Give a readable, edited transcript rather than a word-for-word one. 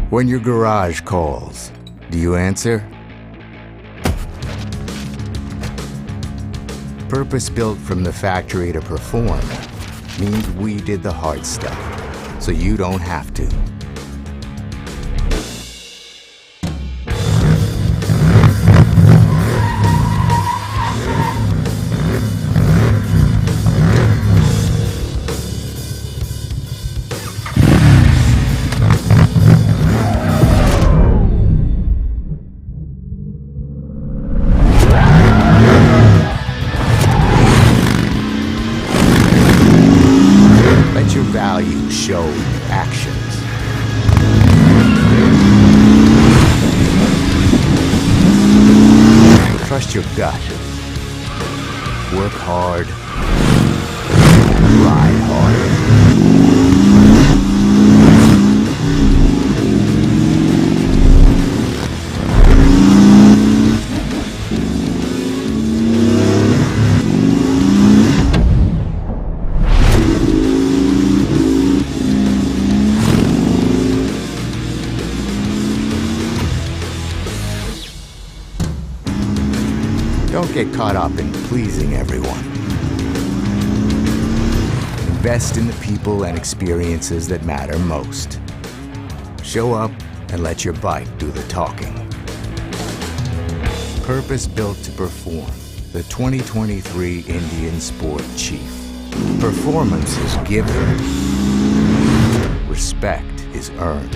When your garage calls, do you answer? Purpose-built from the factory to perform means we did the hard stuff, so you don't have to. Let your values show in your actions. Trust your gut. Work hard. Ride hard. Don't get caught up in pleasing everyone. Invest in the people and experiences that matter most. Show up and let your bike do the talking. Purpose-built to perform. The 2023 Indian Sport Chief. Performance is given. Respect is earned.